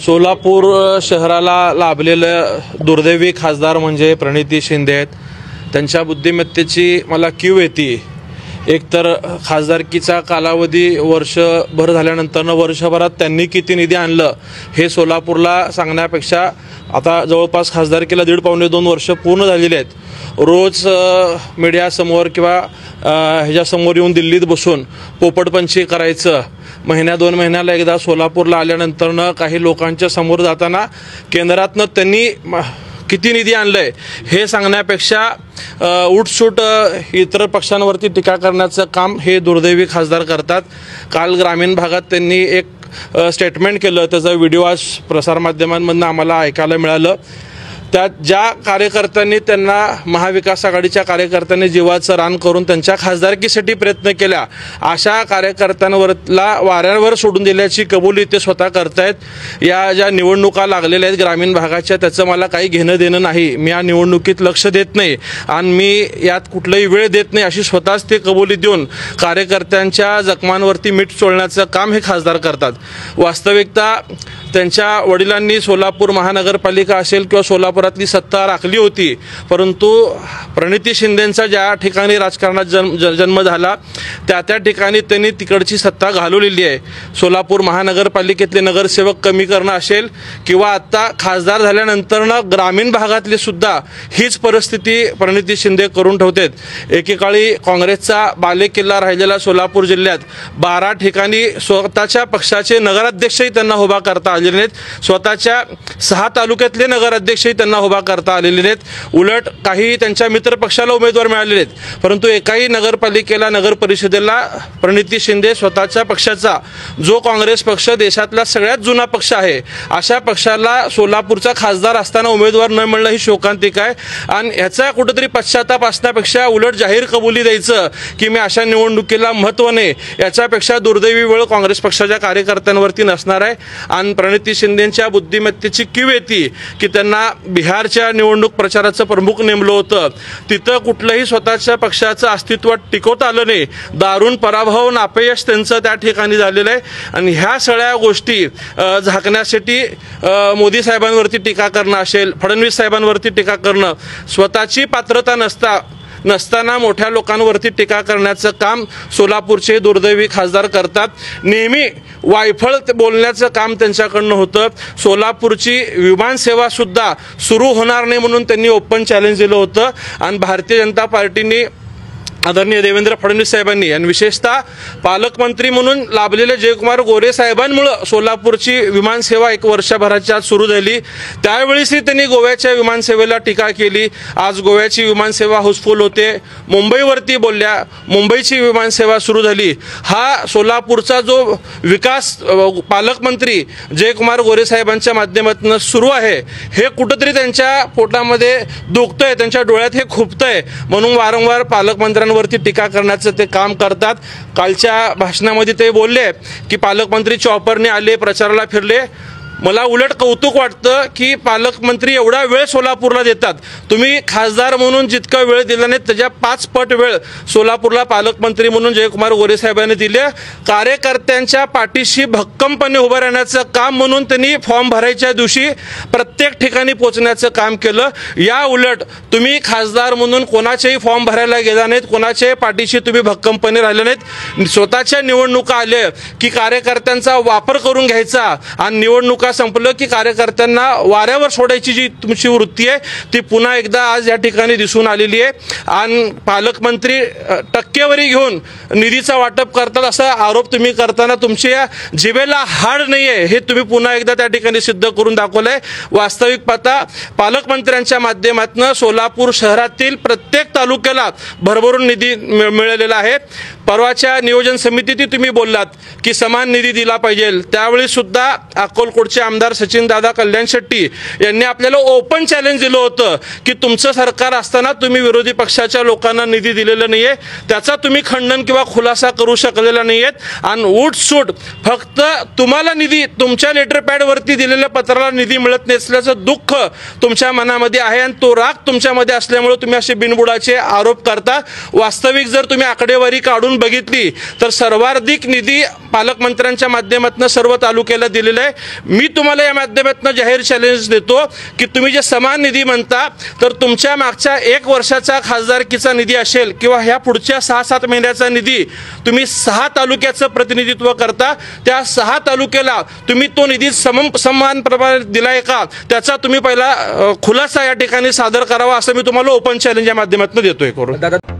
सोलापूर शहराला लाभलेले दुर्दैवी खासदार म्हणजे प्रणिती शिंदे आहेत। त्यांच्या बुद्धिमत्तेची मला कीव येते। एकतर खासदारकीचा कालावधी वर्षभर झाल्यानंतर वर्षभरात त्यांनी किती निधी आणलं हे सोलापूरला सांगण्यापेक्षा आता जवळपास खासदारकीला 1.5-2 वर्ष पूर्ण झालेले आहेत। रोज मीडियासमोर किंवा ह्याच्यासमोर येऊन दिल्लीत बसून पोपटपंची करायचं, महिन्या-2 महिन्याला एकदा सोलापूरला आल्यानंतर काही लोकांच्या समोर जाताना केंद्रातनं त्यांनी किती निधी आणलंय हे सांगण्यापेक्षा उठसूट इतर पक्षांवरती टीका करण्याचं काम हे दुर्दैवी खासदार करतात। काल ग्रामीण भागात त्यांनी एक स्टेटमेंट केलं, त्याचा व्हिडिओ आज प्रसारमाध्यमांमधून आम्हाला ऐकायला मिळालं। त्यात ज्या कार्यकर्त्यांनी त्यांना महाविकास आघाडीच्या कार्यकर्त्यांनी जीवाचं रान करून त्यांच्या खासदारकीसाठी प्रयत्न केला, अशा कार्यकर्त्यांवरला वाऱ्यावर सोडून दिल्याची कबुली ते स्वतः करतायत। या ज्या निवडणुका लागलेल्या आहेत ग्रामीण भागाच्या, त्याचं मला काही घेणं देणं नाही। मी या निवडणुकीत लक्ष देत नाही आणि मी यात कुठलाही वेळ देत नाही अशी स्वतःच ते कबुली देऊन कार्यकर्त्यांच्या जखमांवरती मीठ चोळण्याचं काम हे खासदार करतात। वास्तविकता त्यांच्या वडिलांनी सोलापूर महानगरपालिका असेल किंवा सोलापुरातली सत्ता राखली होती, परंतु प्रणिती शिंदेंचा ज्या ठिकाणी राजकारणात जन्म झाला त्या ठिकाणी त्यांनी तिकडची सत्ता घालवलेली आहे। सोलापूर महानगरपालिकेतले नगरसेवक कमी करणं असेल किंवा आता खासदार झाल्यानंतरनं ग्रामीण भागातली सुद्धा हीच परिस्थिती प्रणिती शिंदे करून ठेवतात। एकेकाळी काँग्रेसचा बालेकिल्ला राहिलेला सोलापूर जिल्ह्यात 12 ठिकाणी स्वतःच्या पक्षाचे नगराध्यक्षही त्यांना उभा करता आलेले नाहीत, स्वतःच्या 6 तालुक्यातले नगराध्यक्षही त्यांना उभा करता आलेले नाहीत। उलट काही त्यांच्या मित्र पक्षाला उमेदवार मिळालेले आहेत, परंतु एकाही नगरपालिकेला नगर परिषदेला प्रणिती शिंदे स्वतःच्या पक्षाचा, जो काँग्रेस पक्ष देशातला सगळ्यात जुना पक्ष आहे, अशा पक्षाला सोलापूरचा खासदार असताना उमेदवार न मिळणं ही शोकांतिक आहे। आणि ह्याचा कुठेतरी पश्चाताप असण्यापेक्षा उलट जाहीर कबुली द्यायचं की मी अशा निवडणुकीला महत्त्व नाही, याच्यापेक्षा दुर्दैवी वेळ काँग्रेस पक्षाच्या कार्यकर्त्यांवरती नसणार आहे। आणि प्रणिती शिंदेंच्या बुद्धिमत्तेची कीव येते की त्यांना बिहारच्या निवडणूक प्रचाराचं प्रमुख नेमलं होतं, तिथं कुठलंही स्वतःच्या पक्षाचं अस्तित्व टिकवता आलं नाही, दारुण पराभव अपयश त्यांचं त्या ठिकाणी झालेलं आहे। आणि ह्या सगळ्या गोष्टी झाकण्यासाठी मोदी साहेबांवरती टीका करणं असेल, फडणवीस साहेबांवरती टीका करणं, स्वतःची पात्रता नसताना मोठ्या लोकांवरती टीका करण्याचं काम सोलापूरचे दुर्दैवी खासदार करतात। नेहमी वायफळ बोलण्याचं काम त्यांच्याकडनं होतं। सोलापूरची विमानसेवा सुद्धा सुरू होणार नाही म्हणून त्यांनी ओपन चॅलेंज दिलं होतं आणि भारतीय जनता पार्टीने आदरणीय देवेंद्र फडणवीस साहेबांनी आणि विशेषतः पालकमंत्री म्हणून लाभलेले जयकुमार गोरे साहेबांमुळे सोलापूरची विमानसेवा 1 वर्षभराच्या आत सुरू झाली। त्यावेळीही त्यांनी गोव्याच्या विमानसेवेला टीका केली। आज गोव्याची विमानसेवा हाऊसफुल होते, मुंबईवरती बोलल्या, मुंबईची विमानसेवा सुरू झाली। हा सोलापूरचा जो विकास पालकमंत्री जयकुमार गोरे साहेबांच्या माध्यमातून सुरू आहे, हे कुठेतरी त्यांच्या पोटामध्ये दुखतंय, त्यांच्या डोळ्यात हे खुपतंय, म्हणून वारंवार पालकमंत्र्यांवरती टीका करण्याचं ते काम करतात। कालच्या भाषणामध्ये ते बोलले की पालकमंत्री चॉपरने आले, प्रचाराला फिरले। मला उलट कौतुक वाटतं की पालकमंत्री एवढा वेळ सोलापूरला देतात। तुम्ही खासदार म्हणून जितका वेळ दिला नाही त्याच्या 5 पट वेळ सोलापूरला पालकमंत्री म्हणून जयकुमार गोरे साहेबांनी दिले। कार्यकर्त्यांच्या पाठीशी भक्कमपणे उभं राहण्याचं काम म्हणून त्यांनी फॉर्म भरायच्या दिवशी प्रत्येक ठिकाणी पोहोचण्याचं काम केलं। या उलट तुम्ही खासदार म्हणून कोणाचेही फॉर्म भरायला गेला नाहीत, कोणाच्याही पाठीशी तुम्ही भक्कमपणे राहिले नाहीत। स्वतःच्या निवडणुका आल्या की कार्यकर्त्यांचा वापर करून घ्यायचा आणि निवडणुका संपलं की कार्यकर्त्यांना वाऱ्यावर सोडायची जी तुमची वृत्ती आहे ती पुन्हा एकदा आज या ठिकाणी दिसून आलेली आहे। आणि पालकमंत्री टक्केवारी घेऊन निधीचा वाटप करतात असा आरोप तुम्ही करताना तुमच्या जिभेला हाड नाही आहे हे तुम्ही पुन्हा एकदा त्या ठिकाणी सिद्ध करून दाखवलंय। वास्तविक पाहता पालकमंत्र्यांच्या माध्यमातून सोलापूर शहरातील प्रत्येक तालुक्याला भरभरून निधी मिळालेला आहे। परवाच्या नियोजन समितीत तुम्ही बोललात की समान निधी दिला पाहिजे, त्यावेळी सुद्धा अक्कलकोटचे आमदार सचिनदादा कल्याण शेट्टी यांनी आपल्याला ओपन चॅलेंज दिलं होतं की तुमचं सरकार असताना तुम्ही विरोधी पक्षाच्या लोकांना निधी दिलेला नाहीये, त्याचा तुम्ही खंडन किंवा खुलासा करू शकलेला नाहीयेत। आणि उठसूट फक्त तुम्हाला निधी तुमच्या लेटर पॅडवरती दिलेल्या पत्राला निधी मिळत नसल्याचं दुःख तुमच्या मनामध्ये आहे आणि तो राग तुमच्यामध्ये असल्यामुळे तुम्ही असे बिनबुडाचे आरोप करता। वास्तविक जर तुम्ही आकडेवारी काढून बघितली तर सर्वाधिक निधी पालकमंत्र्यांच्या माध्यमातून सर्व तालुक्याला दिलेला आहे। मी तुम्हाला या माध्यमातून जाहीर चॅलेंज देतो की तुम्ही जे समान निधी म्हणता तर तुमच्या मागच्या 1 वर्षाचा खासदारकीचा निधी असेल किंवा ह्या पुढच्या 6-7 महिन्याचा निधी तुम्ही 6 तालुक्याचं प्रतिनिधित्व करता, त्या 6 तालुक्याला तुम्ही तो निधी समान प्रमाणे दिलाय का त्याचा तुम्ही पहिला खुलासा या ठिकाणी सादर करावा असं मी तुम्हाला ओपन चॅलेंज या माध्यमातून देतोय करून.